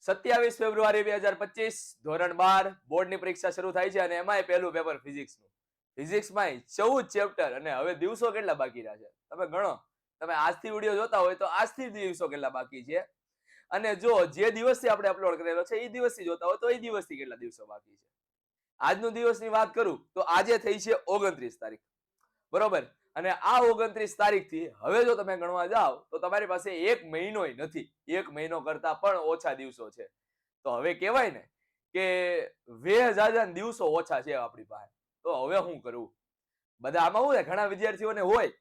27 ફેબ્રુઆરી 2025 ધોરણ 12 બોર્ડની પરીક્ષા શરૂ થાય છે અને એમાંય પહેલું પેપર ફિઝિક્સનું. ફિઝિક્સમાં 14 ચેપ્ટર અને હવે દિવસો કેટલા બાકી રહ્યા છે તમે ગણો. તમે આજથી વિડીયો જોતા હોય તો આજથી દિવસો કેટલા બાકી છે અને જો જે દિવસથી આપણે અપલોડ કરેલો છે એ દિવસથી જોતા હોય તો એ દિવસથી કેટલા દિવસો બાકી છે. આજનો દિવસની વાત કરું તો આજે થઈ છે 29 તારીખ, બરોબર. અને આ 29 તારીખથી હવે જો તમે ગણવા જાઓ તો તમારી પાસે એક મહિનોય નથી, એક મહિનો કરતા પણ ઓછા દિવસો છે. તો હવે કહેવાય ને કે વેજાજા દિવસો ઓછા છે આપણી પાસે. તો હવે શું કરવું? બધા આમાં શું છે, ઘણા વિદ્યાર્થીઓને હોય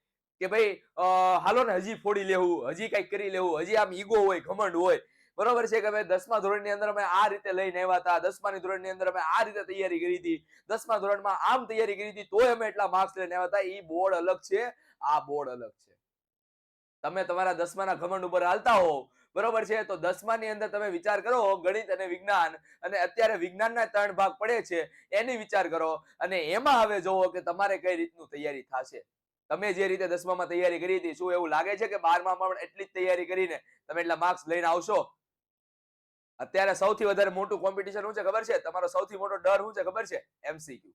કે ભાઈ હાલો ને હજી ફોડી લેવું, હજી કઈક કરી લેવું, હજી આમ ઈગો હોય, ઘમંડ હોય, બરોબર છે કે ભાઈ 10મા ધોરણની અંદર અમે આ રીતે લઈને આવ્યા હતા, 10માની ધોરણની અંદર અમે આ રીતે તૈયારી કરી હતી, 10મા ધોરણમાં આમ તૈયારી કરી હતી તોય અમે એટલા માર્ક્સ લઈને આવ્યા હતા. એ બોર્ડ અલગ છે, આ બોર્ડ અલગ છે. તમે તમારા 10માના ઘમંડ ઉપર હાલતા હો, બરોબર છે, તો 10માની અંદર તમે વિચાર કરો ગણિત અને વિજ્ઞાન, અને અત્યારે વિજ્ઞાનના 3 ભાગ પડે છે એની વિચાર કરો અને એમાં હવે જોવો કે તમારે કઈ રીતનું તૈયારી થશે. તમે જે રીતે 10મામાં તૈયારી કરી હતી, શું એવું લાગે છે કે 12મામાં પણ એટલી જ તૈયારી કરીને તમે એટલા માર્ક્સ લઈને આવશો? અત્યારે સૌથી વધારે મોટું કોમ્પિટિશન શું છે ખબર છે? તમારો સૌથી મોટો ડર શું છે ખબર છે? એમસીક્યુ.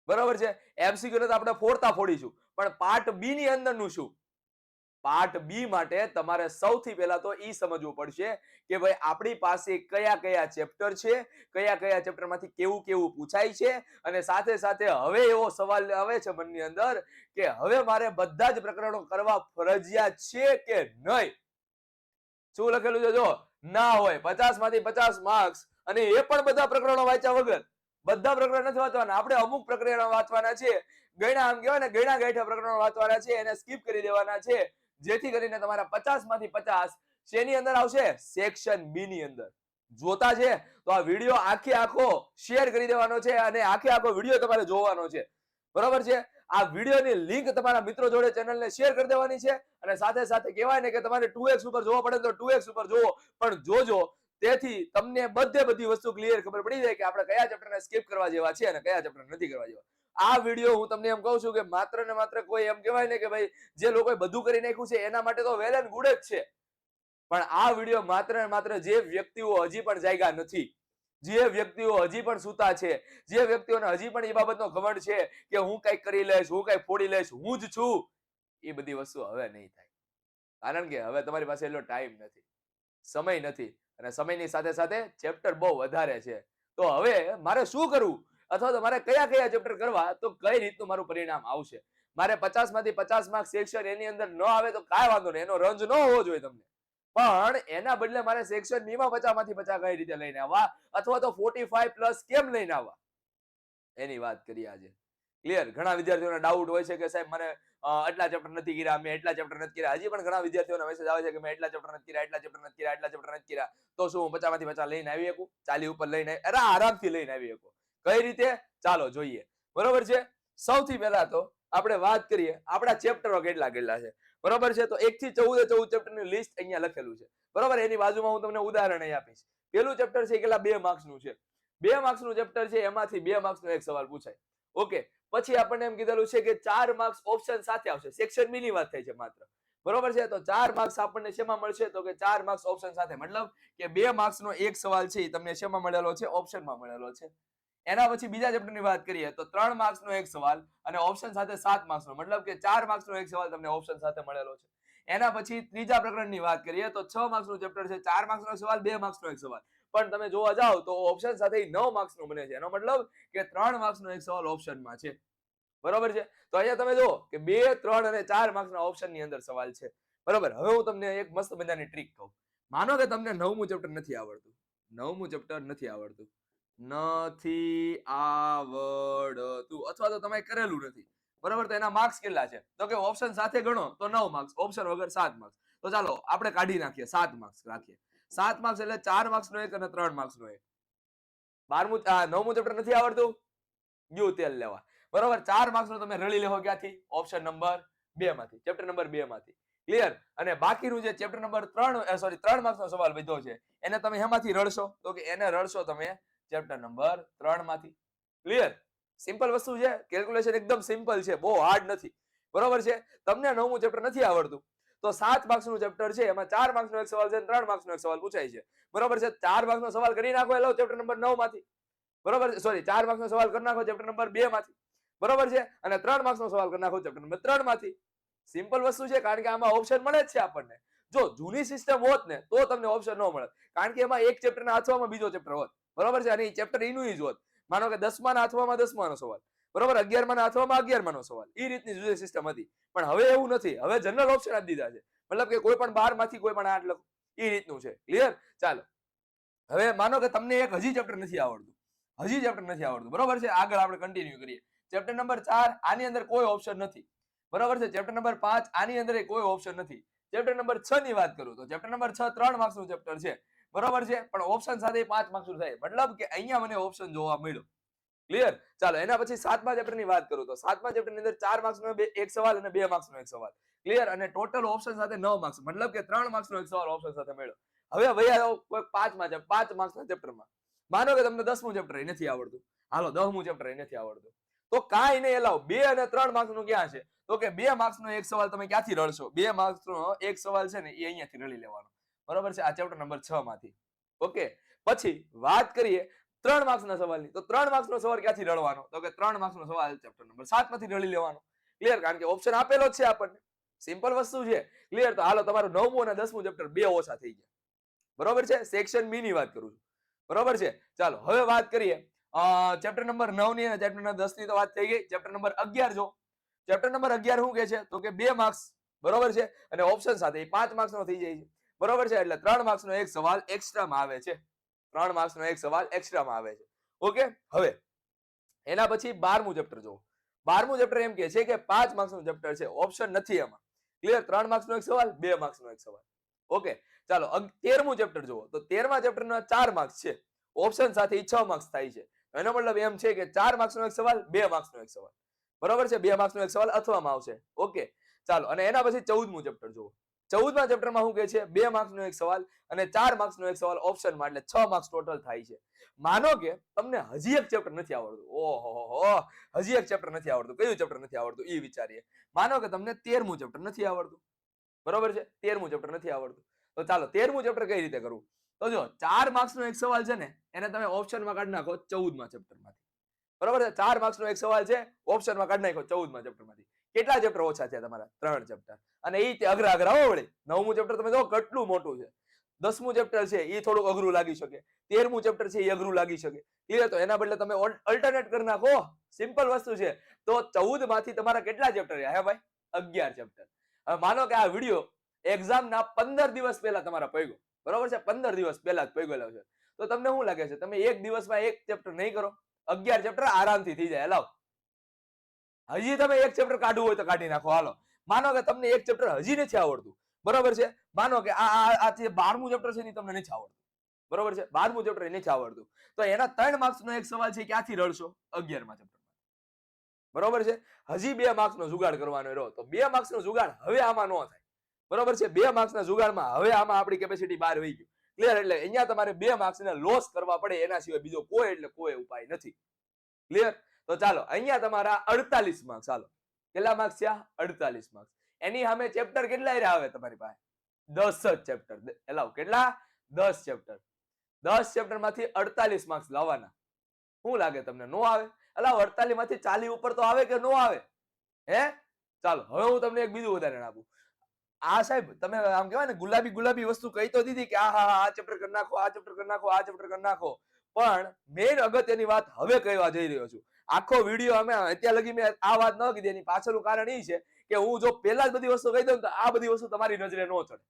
બરોબર છે, એમસીક્યુ ને તો આપણે ફોડતા ફોડીશું, પણ પાર્ટ બી ની અંદરનું શું? પાર્ટ બી માટે તમારે સૌથી પહેલા તો ઈ સમજવું પડશે કે ભાઈ આપણી પાસે કયા કયા ચેપ્ટર છે, કયા કયા ચેપ્ટરમાંથી કેવું કેવું પૂછાય છે, અને સાથે સાથે હવે એવો સવાલ આવે છે મનની અંદર કે હવે મારે બધા જ પ્રકરણો કરવા ફરજિયાત છે કે નહીં? શું લખેલું છે જો? ના હોય. 50માંથી 50 માર્ક્સ, અને એ પણ બધા પ્રકરણો વાંચ્યા વગર. બધા પ્રકરણ નથી વાંચવાના, આપણે અમુક પ્રકરણો વાંચવાના છે, ગણ્યા આમ કહેવાય ને ગણ્યા ગાંઠ્યા પ્રકરણો વાંચવાના છે, એને સ્કીપ કરી દેવાના છે, જેથી કરીને તમારા 50માંથી 50 શેની અંદર આવશે? સેક્શન બી ની અંદર. જોતા છે તો આ વિડીયો આખે આખો શેર કરી દેવાનો છે અને આખે આખો વિડીયો તમારે જોવાનો છે, બરોબર છે. આ વિડીયોની લિંક તમારા મિત્રો જોડે ચેનલને શેર કરી દેવાની છે, અને સાથે સાથે કહેવાય ને કે તમારે 2x ઉપર જોવા પડે તો 2x ઉપર જોવો, પણ જોજો, તેથી તમને બધી વસ્તુ ક્લિયર ખબર પડી જાય કે આપણે કયા ચેપ્ટરને સ્કીપ કરવા જેવા છે અને કયા ચેપ્ટર નથી કરવા જેવા. આ વિડીયો હું તમને એમ કહું છું કે માત્ર ને માત્ર કોઈ એમ કહેવાય ને કે ભાઈ જે લોકોએ બધું કરી નાખ્યું છે એના માટે તો વેલ એન્ડ ગુડ જ છે, પણ આ વિડીયો માત્ર ને માત્ર જે વ્યક્તિઓ હજી પણ જાગ્યા નથી, જે વ્યક્તિઓ હજી પણ સૂતા છે, જે વ્યક્તિઓને હજી પણ એ બાબતનો ઘમંડ છે કે હું કંઈક કરી લઈશ, હું કંઈક ફોડી લઈશ, હું જ છું, એ બધી વસ્તુ હવે નહીં થાય. કારણ કે હવે તમારી પાસે એટલો ટાઈમ નથી, સમય નથી, અને સમયની સાથે સાથે ચેપ્ટર બહુ વધારે છે. તો હવે મારે શું કરવું, અથવા તો મારે કયા કયા ચેપ્ટર કરવા, તો કઈ રીતનું મારું પરિણામ આવશે? મારે 50માંથી 50 માર્ક્સ સેક્શન એની અંદર ન આવે તો કાંઈ વાંધો નહીં, એનો રંજ ન હોવો જોઈએ તમને, પણ એના બદલે મારે સેક્શન બી માં 50માંથી 50 કઈ રીતે લઈને આવવા, અથવા તો 45+ કેમ લઈને આવવા, એની વાત કરીએ આજે. ક્લિયર? ઘણા વિદ્યાર્થીઓને ડાઉટ હોય છે કે સાહેબ મને એટલા ચેપ્ટર નથી કર્યા, મેં એટલા ચેપ્ટર નથી કર્યા. હજી પણ ઘણા વિદ્યાર્થીઓના મેસેજ આવે છે કે મેં એટલા ચેપ્ટર નથી કર્યા, એટલા ચેપ્ટર નથી કર્યા, એટલા ચેપ્ટર નથી કર્યા. તો શું હું 50માંથી 50 લઈને આવી શકું? 40 ઉપર લઈને આરામથી લઈને આવી શકું. કઈ રીતે? ચાલો જોઈએ, બરોબર છે. સૌથી પહેલા તો આપણે વાત કરીએ આપણા ચેપ્ટરો કેટલા કેટલા છે, બરોબર છે. તો 1 થી 14 ચેપ્ટરની લિસ્ટ અહીંયા લખેલું છે, બરોબર. એની બાજુમાં હું તમને ઉદાહરણ અહીં આપીશ. પેલું ચેપ્ટર છે કેટલા? 2 માર્ક્સનું છે. 2 માર્ક્સનું ચેપ્ટર છે, એમાંથી 2 માર્ક્સનો એક સવાલ પૂછાય. ઓકે, પછી આપણને એમ કીધેલું છે કે 4 માર્ક્સ ઓપ્શન સાથે આવશે. સેક્શન બી ની વાત થાય છે માત્ર, બરોબર છે. તો 4 માર્ક્સ આપણને શેમાં મળશે? તો કે 4 માર્ક્સ ઓપ્શન સાથે, મતલબ કે 2 માર્ક્સનો એક સવાલ છે તમને શેમાં મળેલો છે? ઓપ્શનમાં મળેલો છે. એના પછી બીજા ચેપ્ટરની વાત કરીએ તો 3 માર્ક્સનો એક સવાલ અને ઓપ્શન સાથે 7 માર્ક્સનો, મતલબ કે 4 માર્ક્સનો એક સવાલ તમને ઓપ્શન સાથે મળેલો છે. એના પછી ત્રીજા પ્રકરણની વાત કરીએ તો 6 માર્ક્સનું ચેપ્ટર છે, 4 માર્ક્સનો સવાલ, 2 માર્ક્સનો એક સવાલ, પણ તમે જોવા જાઓ તો ઓપ્શન સાથે 9 માર્ક્સનો બને છે. એનો મતલબ કે 3 માર્ક્સનો એક સવાલ ઓપ્શનમાં છે, બરોબર છે. તો અહીંયા તમે જો કે 2, 3 અને 4 માર્ક્સના ઓપ્શનની અંદર સવાલ છે, બરોબર. હવે હું તમને એક મસ્ત મજાની ટ્રીક કહું. માનો કે તમને 9મું ચેપ્ટર નથી આવડતું, 9મું ચેપ્ટર નથી આવડતું, અથવા તો તમે કરેલું નથી, બરોબર. તો એના માર્ક્સ કેટલા છે? તો કે ઓપ્શન સાથે ગણો તો 9 માર્ક્સ, ઓપ્શન વગર 7 માર્ક્સ. તો ચાલો આપણે કાઢી નાખીએ, 7 માર્ક્સ રાખીએ. 7 માર્ક્સ એટલે 4 માર્ક્સનો એક અને 3 માર્ક્સનો એક. 9મું ચેપ્ટર નથી આવડતું, ગયું તેલ લેવા, બરોબર. 4 માર્ક્સનો તમે રળી લેવો ક્યાંથી? ઓપ્શન નંબર 2 માંથી, ચેપ્ટર નંબર 2 માંથી. ક્લિયર? અને બાકીનું જે ચેપ્ટર નંબર 3 માર્ક્સનો સવાલ વધ્યો છે એને તમે હેમાંથી રળશો? તો કે એને રળશો તમે ચેપ્ટર નંબર 3 માંથી. ક્લિયર? સિમ્પલ વસ્તુ છે, કેલ્ક્યુલેશન એકદમ સિમ્પલ છે, બહુ હાર્ડ નથી, બરોબર છે. તમને 9મું ચેપ્ટર નથી આવડતું, તો 7 માર્ક્સનું ચેપ્ટર છે, એમાં 4 માર્ક્સનો એક સવાલ છે અને 3 માર્ક્સનો એક સવાલ પૂછાય છે. બરોબર છે? 4 માર્ક્સનો સવાલ કરી નાખો એલો ચેપ્ટર નંબર 9 માંથી. બરોબર છે? સોરી, 4 માર્ક્સનો સવાલ કરી નાખો ચેપ્ટર નંબર 2 માંથી. બરોબર છે? અને 3 માર્ક્સનો સવાલ કરી નાખો ચેપ્ટર નંબર 3 માંથી. સિમ્પલ વસ્તુ છે, કારણ કે આમાં ઓપ્શન મળે જ છે આપણને. જો જૂની સિસ્ટમ હોત ને તો તમને ઓપ્શન ન મળે, કારણ કે એમાં એક ચેપ્ટરના હાથવામાં બીજો ચેપ્ટર હોત. બરોબર છે? અને એ ચેપ્ટર એનું જ હોત. માનો કે 10માના હાથવામાં 10માનો સવાલ, બરોબર, 11માના હાથવામાં 11માનો સવાલ. એ રીતની જુદી સિસ્ટમ હતી. પણ હવે એવું નથી. હવે જનરલ ઓપ્શન આપી દીધા છે. મતલબ કે કોઈ પણ 12 માંથી કોઈ પણ 8 લખો. એ રીતનું છે. ક્લિયર? ચાલો, હવે માનો કે તમને એક હજી ચેપ્ટર નથી આવડતું. હજી ચેપ્ટર નથી આવડતું. બરોબર છે? આગળ આપણે કન્ટિન્યુ કરીએ. ચેપ્ટર નંબર 4, આની અંદર કોઈ ઓપ્શન નથી. બરોબર છે? ચેપ્ટર નંબર 5, આની અંદર કોઈ ઓપ્શન નથી. ચેપ્ટર નંબર 6 ની વાત કરું તો ચેપ્ટર નંબર 6 3 માર્ક્સનું ચેપ્ટર છે. બરોબર છે? પણ ઓપ્શન સાથે 5 માર્ક્સનું થાય. મતલબ કે અહીંયા મને ઓપ્શન જોવા મળ્યો. ક્લિયર? ચાલો, એના પછી 7મા ચેપ્ટરની વાત કરું તો 7મા ચેપ્ટરની અંદર 4 માર્ક્સનો એક સવાલ અને 2 માર્ક્સનો એક સવાલ. ક્લિયર? અને ટોટલ ઓપ્શન સાથે 9 માર્ક્સ. મતલબ કે 3 માર્ક્સનો એક સવાલ ઓપ્શન સાથે મળ્યો. હવે વયા જાઓ કોઈ 5 માર્ક્સના ચેપ્ટરમાં. માનો કે તમને 10મું ચેપ્ટર નથી આવડતું. હાલો, 10મું ચેપ્ટર નથી આવડતું. તો કાંઈ નહીં, એલાવ 2 અને 3 માર્ક્સનું ક્યાં છે? તો કે 2 માર્ક્સનો એક સવાલ તમે ક્યાંથી રળશો? 2 માર્ક્સનો એક સવાલ છે ને એ અહીંયાથી રળી લેવાનો. બરોબર છે? આ ચેપ્ટર નંબર 6 માંથી. ઓકે, પછી વાત કરીએ 3 માર્ક્સના સવાલની. તો 3 માર્ક્સનો સવાલ ક્યાંથી રળવાનો? તો કે 3 માર્ક્સનો સવાલ ચેપ્ટર નંબર 7 માંથી રળી લેવાનો. ક્લિયર? કારણ કે ઓપ્શન આપેલો જ છે આપણને. સિમ્પલ વસ્તુ છે. ક્લિયર? તો હાલો, તમારું 9મું અને 10મું ચેપ્ટર 2 ઓછા થઈ ગયા. બરોબર છે? સેક્શન બી ની વાત કરું છું. બરોબર છે? ચાલો, હવે વાત કરીએ ચેપ્ટર નંબર 9 ની અને ચેપ્ટર નંબર 10 ની તો વાત થઈ ગઈ. ચેપ્ટર નંબર 11 જો. ચેપ્ટર નંબર 11 શું કે છે? તો કે 2 માર્ક્સ. બરોબર છે? અને ઓપ્શન સાથે 5 માર્ક્સનો થઈ જાય છે. બરોબર છે? એટલે 3 માર્ક્સનો એક સવાલ એક્સ્ટ્રામાં આવે છે. 3 માર્ક્સનો એક સવાલ એક્સ્ટ્રામાં આવે છે. ઓકે, હવે એના પછી 12મું ચેપ્ટર જો. 12મું ચેપ્ટર એમ કે છે કે 5 માર્ક્સનું ચેપ્ટર છે. ઓપ્શન નથી એમાં. ક્લિયર? 3 માર્ક્સનો એક સવાલ, 2 માર્ક્સનો એક સવાલ. ઓકે, ચાલો, 13મું ચેપ્ટર જુઓ. તો 13મા ચેપ્ટરના 4 માર્ક્સ છે. ઓપ્શન સાથે 6 માર્ક્સ થાય છે. એનો મતલબ એમ છે કે 4 માર્ક્સનો એક સવાલ, 2 માર્ક્સનો એક સવાલ. બરોબર છે? 2 માર્ક્સનો એક સવાલ અથવામાં આવશે. ઓકે, ચાલો, અને એના પછી 14મું ચેપ્ટર જુઓ. 14મા ચેપ્ટરમાં શું કે છે? 2 માર્ક્સનો એક સવાલ અને 4 માર્ક્સનો એક સવાલ ઓપ્શનમાં, એટલે 6 માર્ક્સ ટોટલ થાય છે. માનો કે તમને હજી એક ચેપ્ટર નથી આવડતું. ઓહો, હજી એક ચેપ્ટર નથી આવડતું. કયું ચેપ્ટર નથી આવડતું એ વિચારીએ. માનો કે તમને 13મું ચેપ્ટર નથી આવડતું. બરોબર છે? 13મું ચેપ્ટર નથી આવડતું. તો ચાલો, 13મું ચેપ્ટર કઈ રીતે કરવું? તો જો 4 માર્ક્સનો એક સવાલ છે ને, એને તમે ઓપ્શનમાં કાઢી નાખો 14મા ચેપ્ટરમાંથી. બરોબર છે? 4 માર્ક્સનો એક સવાલ છે, ઓપ્શનમાં કાઢી નાખો 14મા ચેપ્ટરમાંથી. કેટલા ચેપ્ટર ઓછા થયા તમારા? 3 ચેપ્ટર. અને એ અઘરા અઘરા હો વળી. 9મું ચેપ્ટર તમે જો કેટલું મોટું છે. 10મું ચેપ્ટર છે એ થોડું અઘરું લાગી શકે. 13મું ચેપ્ટર છે એ અઘરું લાગી શકે. ક્લિયર? તો એના બદલે તમે અલ્ટરનેટ કરી નાખો. સિમ્પલ વસ્તુ છે. તો 14 માંથી તમારા કેટલા ચેપ્ટર રહ્યા? હે ભાઈ, 11 ચેપ્ટર. હવે માનો કે આ વિડિયો એક્ઝામના 15 દિવસ પહેલા તમારા પગ્યો. બરોબર છે? 15 દિવસ પહેલા જ પગ્યો છે. તો તમને શું લાગે છે? તમે એક દિવસમાં એક ચેપ્ટર નહીં કરો? 11 ચેપ્ટર આરામથી થઈ જાય. લાવ, હજી તમે એક ચેપ્ટર કાઢવું હોય તો કાઢી નાખો. હાલો, માનો કે તમને એક ચેપ્ટર હજી નથી આવડતું. બરોબર છે? માનો કે આ 12મું ચેપ્ટર છે ને તમને નથી આવડતું. બરોબર છે? 12મું ચેપ્ટર નથી આવડતું. તો એના 3 માર્ક્સનો એક સવાલ છે, ક્યાંથી રળશો? 11મા ચેપ્ટરમાં. બરોબર છે? હજી 2 માર્ક્સનો જુગાડ કરવાનો રહ્યો. તો 2 માર્ક્સનો જુગાડ હવે આમાં ન થાય. બરોબર છે? 2 માર્ક્સના જુગાડમાં હવે આમાં આપણી કેપેસિટી બહાર વહી ગઈ. ક્લિયર? એટલે અહીંયા તમારે 2 માર્ક્સને લોસ કરવા પડે, એના સિવાય બીજો કોઈ ઉપાય નથી. ક્લિયર? તો ચાલો, અહીંયા તમારા 48 માર્ક્સ. ચાલો, કેટલા માર્ક્સ છે? 48 માર્ક્સ. એની સામે ચેપ્ટર કેટલા આવે તમારી પાસે? 10 જ ચેપ્ટર. એલાવ કેટલા? 10 ચેપ્ટર. 10 ચેપ્ટરમાંથી 48 માર્ક્સ લાવવાના. શું લાગે તમને? નો આવે? અલા, 48 માંથી 40 ઉપર તો આવે કે નો આવે? હે? ચાલો, હવે હું તમને એક બીજું ઉદાહરણ આપું. આ સાહેબ, તમે આમ કહેવાય ને ગુલાબી વસ્તુ કહી તો દીધી કે આ ચેપ્ટર કરી નાખો, આ ચેપ્ટર કરી નાખો, આ ચેપ્ટર કરી નાખો. પણ મેઇન અગત્યની વાત હવે કહેવા જઈ રહ્યો છું. આખો વિડીયો અમે અત્યાર લગી મેં આ વાત ન કીધી. એની પાછળનું કારણ એ છે કે હું જો પહેલા જ બધી વસ્તુ કહી દઉં તો આ બધી વસ્તુ તમારી નજરે ન ચડે.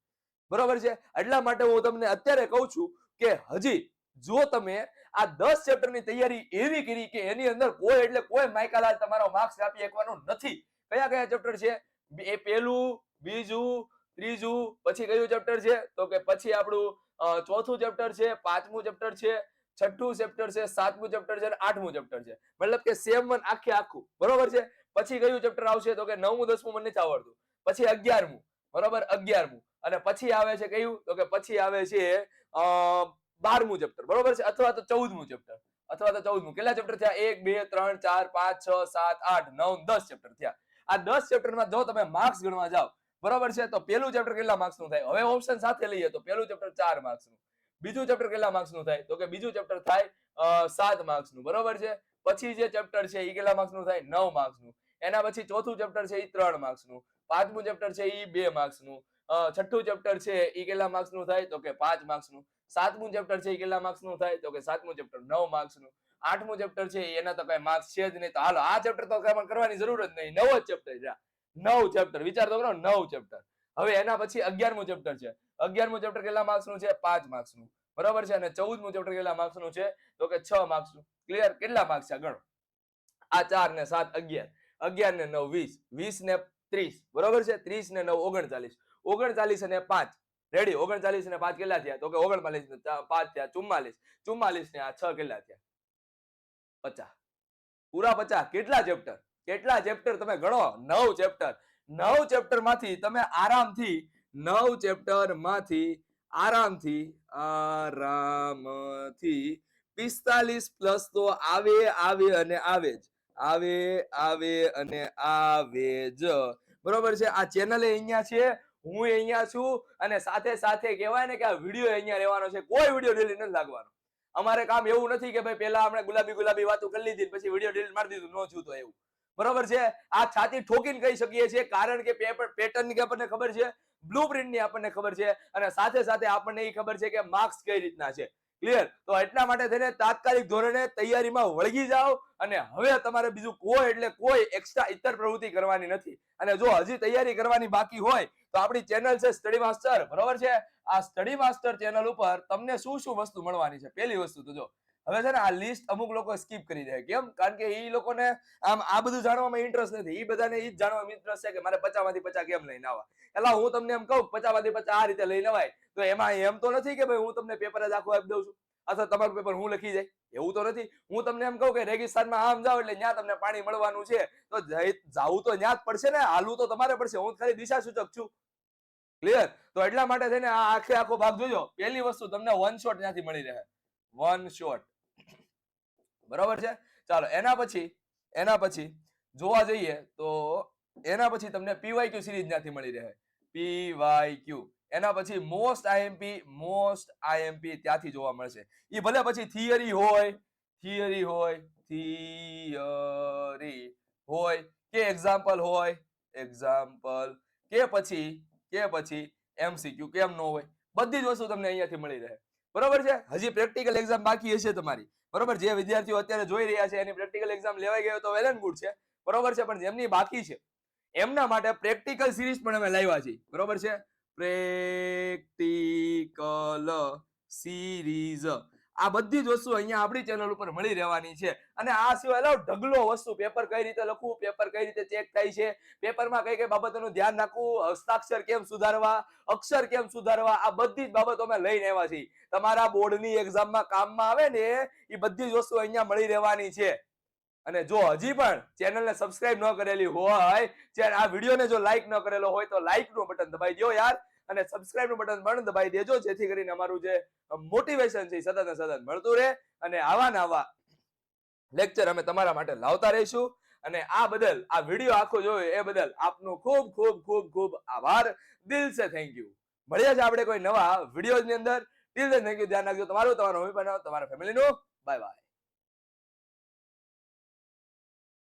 બરોબર છે? એટલા માટે હું તમને અત્યારે કહું છું કે હજી જો તમે આ 10 ચેપ્ટરની તૈયારી એવી કરી કે એની અંદર કોઈ એટલે કોઈ માયકાલાલ તમારો માર્ક્સ આપી શકવાનો નથી. કયા કયા ચેપ્ટર છે? એ પહેલું, બીજું, ત્રીજું, પછી કયું ચેપ્ટર છે? તો કે પછી આપણું ચોથું ચેપ્ટર છે, 5મું ચેપ્ટર છે, 6થું ચેપ્ટર છે, 7મું ચેપ્ટર છે અને 8મું ચેપ્ટર છે. મતલબ કે સેમ વન આખું. બરોબર છે? પછી કયું ચેપ્ટર આવશે? તો કે 9મું 10મું મને નથી આવડતું. પછી 11મું. બરોબર? 11મું. અને પછી આવે છે કયું? તો કે પછી આવે છે 12મું ચેપ્ટર. બરોબર છે? અથવા તો 14મું ચેપ્ટર. અથવા તો 14મું. કેટલા ચેપ્ટર થયા? 1 2 3 4 5 6 7 8 9 10 ચેપ્ટર થયા. આ 10 ચેપ્ટરમાં જો તમે માર્ક્સ ગણવા જાઓ બરોબર છે. તો પહેલું ચેપ્ટર કેટલા માર્ક્સનું થાય? હવે ઓપ્શન સાથે લઈએ તો પહેલું ચેપ્ટર 4 માર્ક્સનું, બીજું ચેપ્ટર કેટલા માર્ક્સનું થાય? તો કે બીજું ચેપ્ટર થાય 7 માર્ક્સનું, બરોબર છે. પછી જે ચેપ્ટર છે એ કેટલા માર્ક્સનું થાય? 9 માર્ક્સનું. એના પછી ચોથું ચેપ્ટર છે એ 3 માર્ક્સનું, પાંચમું ચેપ્ટર છે એ 2 માર્ક્સનું, છઠ્ઠું ચેપ્ટર છે એ કેટલા માર્ક્સનું થાય? તો કે 5 માર્ક્સનું. સાતમું ચેપ્ટર છે એ કેટલા માર્ક્સનું થાય? તો કે સાતમું ચેપ્ટર 9 માર્ક્સનું. આઠમું ચેપ્ટર છે એના તો કઈ માર્ક્સ છે જ નહીં. તો હાલો આ ચેપ્ટર તો કઈ કરવાની જરૂર જ નહીં, 9 જ ચેપ્ટર છે. 9 ચેપ્ટર, વિચાર તો કરો, 9 ચેપ્ટર. હવે એના પછી 11મું ચેપ્ટર છે. 11મું ચેપ્ટર કેટલા માર્ક્સનું છે? 5 માર્ક્સનું, બરાબર છે. અને 14મું ચેપ્ટર કેટલા માર્ક્સનું છે? તો કે 6 માર્ક્સનું. ક્લિયર? કેટલા માર્ક્સ છે ગણો. આ 4 ને 7 11, 11 ને 9 20, 20 ને 30, બરોબર છે. 30 ને 9 39, 39 અને 5 રેડી. 39 અને 5 કેટલા થયા? તો કે 39 ને 5 થયા 44, 44 ને આ 6 કેટલા થયા? 50. પૂરા 50. કેટલા ચેપ્ટર? કેટલા ચેપ્ટર તમે ગણો? 9 ચેપ્ટર. 9 ચેપ્ટર માંથી તમે આરામથી 9 ચેપ્ટર માંથી આરામથી 45 પ્લસ તો આવે અને આવે જ, આવે અને આવે જ, બરોબર છે. આ ચેનલ અહીંયા છે, હું અહીંયા છું, અને સાથે સાથે કહેવાય ને કે આ વિડીયો અહીંયા રહેવાનો છે. કોઈ વિડીયો ડિલીટ નથી લાગવાનો. અમારે કામ એવું નથી કે ભાઈ પેલા આપણે ગુલાબી વાતો કરી લીધી પછી વિડીયો ડિલીટ મારી દીધું, નો છું તો એવું, બરોબર છે. આ છાતી ઠોકીને કહી શકીએ છીએ, કારણ કે પેટર્નની આપણને ખબર છે, બ્લુપ્રિન્ટની આપણને ખબર છે, અને સાથે સાથે આપણને એ ખબર છે કે માર્ક્સ કઈ રીતના છે. ક્લિયર? તો એટલા માટે થઈને તાત્કાલિક ધોરણે તૈયારીમાં વળગી જાઓ, અને હવે તમારે બીજું કોઈ એટલે કોઈ એક્સ્ટ્રા ઇતર પ્રવૃત્તિ કરવાની નથી. અને જો હજી તૈયારી કરવાની બાકી હોય તો આપણી ચેનલ છે સ્ટડી માસ્ટર, બરોબર છે. આ સ્ટડી માસ્ટર ચેનલ ઉપર તમને શું શું વસ્તુ મળવાની છે? પહેલી વસ્તુ તો જો હવે છે ને આ લિસ્ટ અમુક લોકો સ્કીપ કરી દે. કેમ? કારણ કે એ લોકોને આમ આ બધું જાણવામાં ઇન્ટરેસ્ટ નથી. એ બધાને એ જ જાણવામાં ઇન્ટરેસ્ટ છે કે મારે 50 માંથી 50 કેમ લઈને આવવા. એટલે હું તમને એમ કહું 50 માંથી 50 આ રીતે લઈને અવાય, તો એમાં એમ તો નથી કે ભાઈ હું તમને પેપર જ આખું આપી દઉં છું અથવા તમારું પેપર હું લખી જાય, એવું તો નથી. હું તમને એમ કહું કે રેગિસ્તાનમાં આમ જાઓ એટલે ત્યાં તમને પાણી મળવાનું છે, તો જાવું તો ત્યાં જ પડશે ને, હાલવું તો તમારે પડશે. હું ખાલી દિશા સૂચક છું. ક્લિયર? તો એટલા માટે થઈને આ આખો ભાગ જોજો. પહેલી વસ્તુ તમને વન શોટ ત્યાંથી મળી રહે, વન શોટ, બરોબર છે. ચાલો એના પછી જોવા જઈએ તો એના પછી તમને પીવાયક્યુ સિરીઝ ત્યાંથી મળી રહે, પીવાયક્યુ. એના પછી મોસ્ટ આઈએમપી ત્યાંથી જોવા મળશે. એ ભલે પછી થિયરી હોય કે એક્ઝામ્પલ હોય, કે પછી એમસીક્યુ, કેમ નો હોય, બધી જ વસ્તુ તમને અહીંયાથી મળી રહે, બરોબર છે. હજી પ્રેક્ટિકલ એક્ઝામ બાકી હશે તમારી, બરોબર. જે વિદ્યાર્થીઓ અત્યારે જોઈ રહ્યા છે એની પ્રેક્ટિકલ એક્ઝામ લેવાઈ ગયો તો વેલ એન્ડ ગુડ છે, બરોબર છે. પણ જેમની બાકી છે એમના માટે પ્રેક્ટિકલ સિરીઝ પણ અમે લાવ્યા છીએ, બરોબર છે. પ્રેક્ટિકલ સિરીઝ આ બધી જ વસ્તુ અહીંયા આપણી ચેનલ ઉપર મળી રહેવાની છે. અને આ સિવાય ઢગલો વસ્તુ, પેપર કઈ રીતે લખવું, પેપર કઈ રીતે ચેક થાય છે, પેપરમાં કઈ કઈ બાબતોનું ધ્યાન રાખવું, હસ્તાક્ષર કેમ સુધારવા, અક્ષર કેમ સુધારવા, આ બધી જ બાબતો અમે લઈને આવ્યા છીએ. તમારા બોર્ડની એક્ઝામમાં કામમાં આવે ને એ બધી જ વસ્તુ અહીંયા મળી રહેવાની છે. અને જો હજી પણ ચેનલને સબસ્ક્રાઇબ ન કરેલી હોય, આ વિડીયોને જો લાઈક ન કરેલો હોય તો લાઈક નું બટન દબાઈ દો યાર, અને સબસ્ક્રાઇબ નું બટન પણ દબાઈ દેજો, જેથી કરીને અમારું જે મોટિવેશન છે સતત ને સતત મળતું રહે, અને આવા ને આવા લેક્ચર અમે તમારા માટે લાવતા રહીશું. અને આ બદલ, આ વિડીયો આખો જોયો એ બદલ આપનો ખૂબ ખૂબ ખૂબ ખૂબ આભાર, દિલ સે થેન્ક યુ. મળ્યા છે આપણે કોઈ નવા વિડીયોની અંદર. દિલ સે થેન્ક યુ. ધ્યાન રાખજો તમારું, તમારા મમ્મી પપ્પાનું, તમારા ફેમિલીનું. Bye bye.